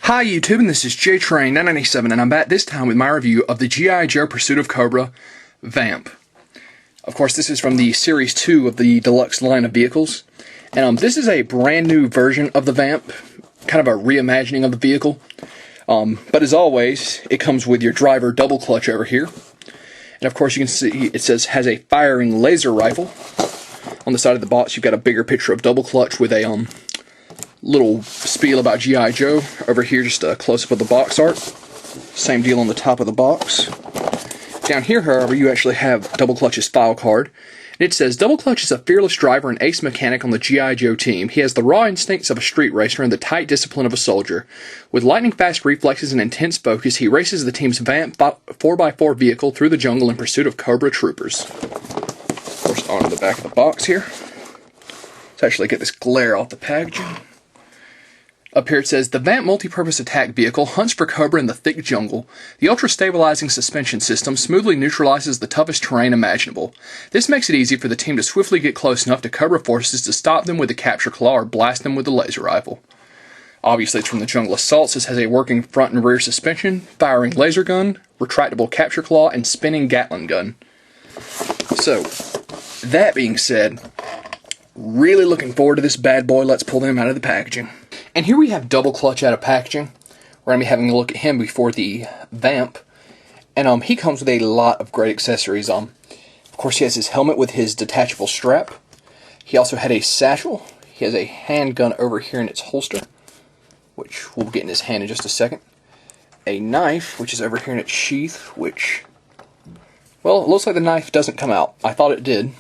Hi YouTube, and this is JTrain997, and I'm back this time with my review of the G.I. Joe Pursuit of Cobra Vamp. Of course, this is from the Series 2 of the Deluxe line of vehicles, and this is a brand new version of the Vamp, kind of a reimagining of the vehicle. But as always, it comes with your driver double clutch over here, and of course you can see it says has a firing laser rifle. On the side of the box, you've got a bigger picture of double clutch with a little spiel about G.I. Joe. Over here, just a close-up of the box art. Same deal on the top of the box. Down here, however, you actually have Double Clutch's file card. It says, Double Clutch is a fearless driver and ace mechanic on the G.I. Joe team. He has the raw instincts of a street racer and the tight discipline of a soldier. With lightning-fast reflexes and intense focus, he races the team's Vamp 4x4 vehicle through the jungle in pursuit of Cobra troopers. Of course, on the back of the box here. Let's actually get this glare off the packaging. Up here it says, the Vamp multi-purpose attack vehicle hunts for Cobra in the thick jungle. The ultra-stabilizing suspension system smoothly neutralizes the toughest terrain imaginable. This makes it easy for the team to swiftly get close enough to Cobra forces to stop them with the capture claw or blast them with the laser rifle. Obviously it's from the Jungle Assaults. This has a working front and rear suspension, firing laser gun, retractable capture claw, and spinning Gatling gun. So, that being said, really looking forward to this bad boy. Let's pull them out of the packaging. And here we have Double Clutch out of packaging. We're going to be having a look at him before the Vamp. And he comes with a lot of great accessories. Of course, he has his helmet with his detachable strap. He also had a satchel. He has a handgun over here in its holster, which we'll get in his hand in just a second. A knife, which is over here in its sheath, which, well, it looks like the knife doesn't come out. I thought it did.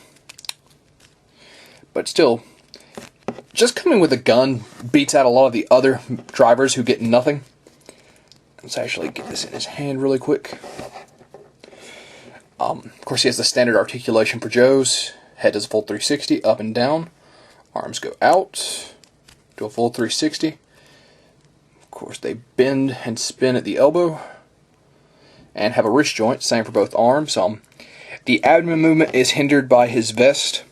But still, just coming with a gun beats out a lot of the other drivers who get nothing. Let's actually get this in his hand really quick. Of course, he has the standard articulation for Joe's. Head does a full 360, up and down. Arms go out, do a full 360. Of course, they bend and spin at the elbow. And have a wrist joint, same for both arms. The abdomen movement is hindered by his vest.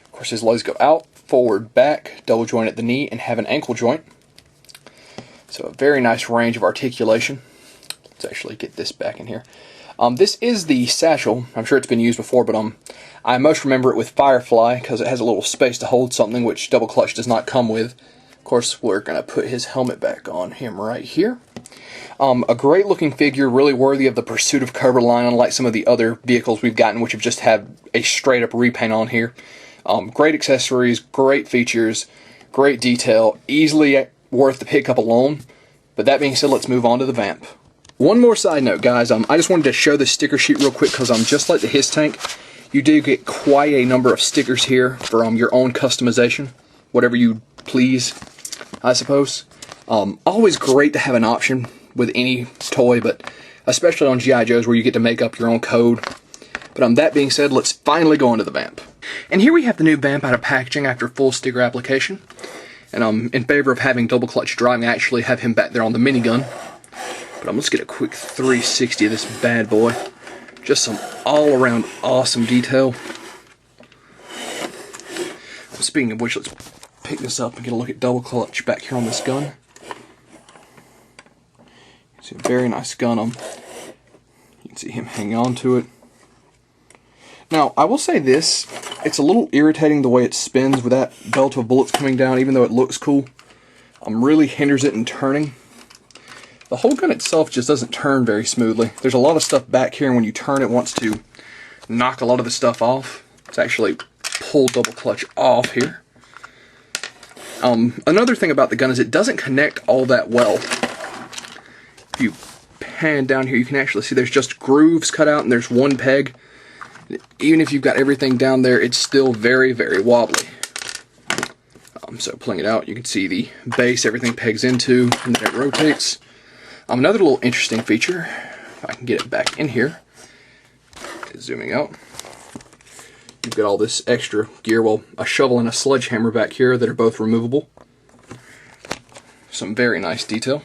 Of course, his legs go out, forward, back, double joint at the knee, and have an ankle joint. So a very nice range of articulation. Let's actually get this back in here. This is the satchel. I'm sure it's been used before, but I most remember it with Firefly because it has a little space to hold something, which Double Clutch does not come with. Of course, we're going to put his helmet back on him right here. A great looking figure, really worthy of the Pursuit of Cobra line, unlike some of the other vehicles we've gotten, which have just had a straight up repaint on here. Great accessories, great features, great detail, easily worth the pickup alone. But that being said, let's move on to the Vamp. One more side note, guys. I just wanted to show this sticker sheet real quick because just like the His Tank, you do get quite a number of stickers here for your own customization, whatever you please, I suppose. Always great to have an option with any toy, but especially on G.I. Joes where you get to make up your own code. But that being said, let's finally go on to the Vamp. And here we have the new Vamp out of packaging after full sticker application. And in favor of having Double Clutch driving, I actually have him back there on the minigun. But let's get a quick 360 of this bad boy. Just some all-around awesome detail. Speaking of which, let's pick this up and get a look at Double Clutch back here on this gun. It's a very nice gun. You can see him hang on to it. Now, I will say this, it's a little irritating the way it spins with that belt of bullets coming down, even though it looks cool. Really hinders it in turning. The whole gun itself just doesn't turn very smoothly. There's a lot of stuff back here, and when you turn it, wants to knock a lot of the stuff off. Let's actually pull Double Clutch off here. Another thing about the gun is it doesn't connect all that well. If you pan down here, you can actually see there's just grooves cut out, and there's one peg. Even if you've got everything down there, it's still very, very wobbly. So pulling it out, you can see the base, everything pegs into, and then it rotates. Another little interesting feature, if I can get it back in here, is zooming out. You've got all this extra gear, well, a shovel and a sledgehammer back here that are both removable. Some very nice detail.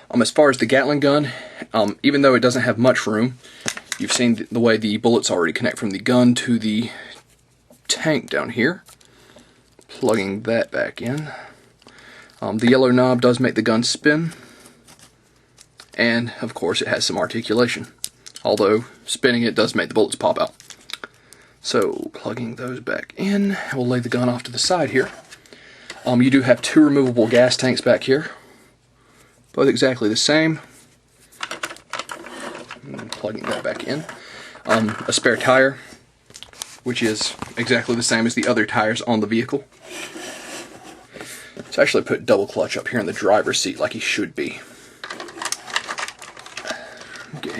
As far as the Gatling gun, even though it doesn't have much room, you've seen the way the bullets already connect from the gun to the tank down here. Plugging that back in. The yellow knob does make the gun spin, and of course it has some articulation, although spinning it does make the bullets pop out. So plugging those back in, we'll lay the gun off to the side here. You do have 2 removable gas tanks back here, both exactly the same. Plugging that back in. A spare tire, which is exactly the same as the other tires on the vehicle. So actually put double clutch up here in the driver's seat like he should be. Get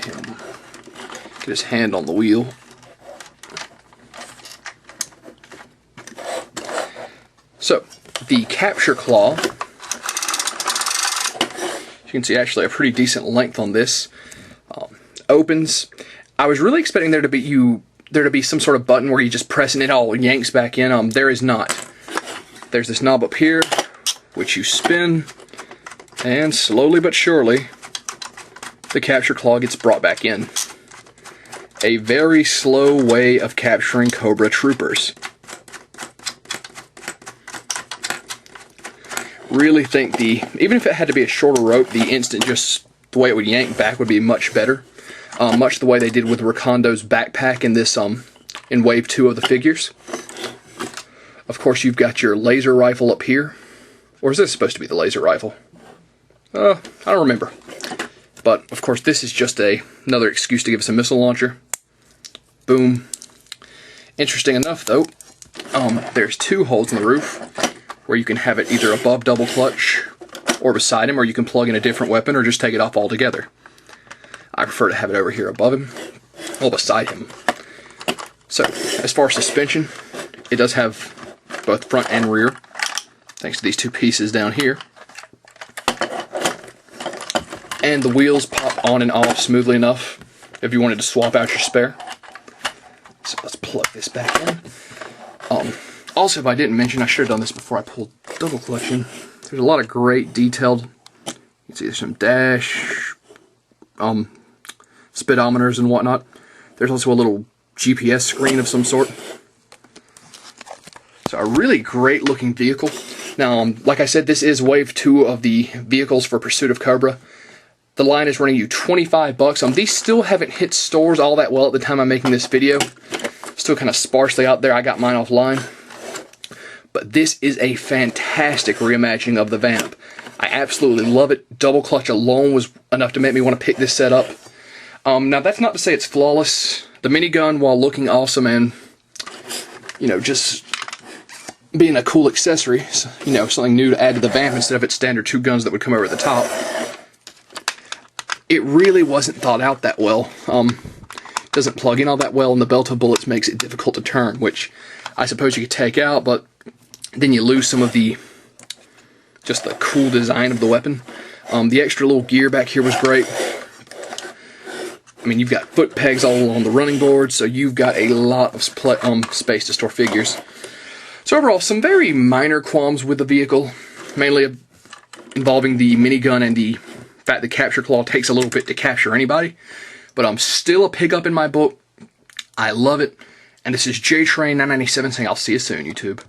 his hand on the wheel. So, the capture claw, as you can see, actually a pretty decent length on this. Opens. I was really expecting there to be some sort of button where you just press and it all yanks back in. There is not. There's this knob up here, which you spin, and slowly but surely, the capture claw gets brought back in. A very slow way of capturing Cobra troopers. Really think even if it had to be a shorter rope, the instant just the way it would yank back would be much better. Much the way they did with Rakondo's backpack in this in Wave 2 of the figures. Of course, you've got your laser rifle up here. Or is this supposed to be the laser rifle? I don't remember. But, of course, this is just another excuse to give us a missile launcher. Boom. Interesting enough, though, there's 2 holes in the roof where you can have it either above double clutch or beside him, or you can plug in a different weapon or just take it off altogether. I prefer to have it over here above him, or beside him. So, as far as suspension, it does have both front and rear, thanks to these 2 pieces down here. And the wheels pop on and off smoothly enough if you wanted to swap out your spare. So let's plug this back in. Also, if I didn't mention, I should have done this before I pulled double clutch in. There's a lot of great detailed, you can see there's some dash, speedometers and whatnot. There's also a little GPS screen of some sort. So a really great looking vehicle. Now, like I said, this is Wave 2 of the vehicles for Pursuit of Cobra. The line is running you $25. These still haven't hit stores all that well at the time I'm making this video. Still kind of sparsely out there. I got mine offline. But this is a fantastic reimagining of the Vamp. I absolutely love it. Double clutch alone was enough to make me want to pick this set up. Now, that's not to say it's flawless. The minigun, while looking awesome and, you know, just being a cool accessory, you know, something new to add to the Vamp instead of its standard 2 guns that would come over the top, it really wasn't thought out that well. Doesn't plug in all that well, and the belt of bullets makes it difficult to turn, which I suppose you could take out, but then you lose some of just the cool design of the weapon. The extra little gear back here was great. I mean, you've got foot pegs all along the running board, so you've got a lot of space to store figures. So overall, some very minor qualms with the vehicle, mainly involving the minigun and the fact the capture claw takes a little bit to capture anybody. But I'm still a pick up in my book. I love it. And this is JTrain997 saying I'll see you soon, YouTube.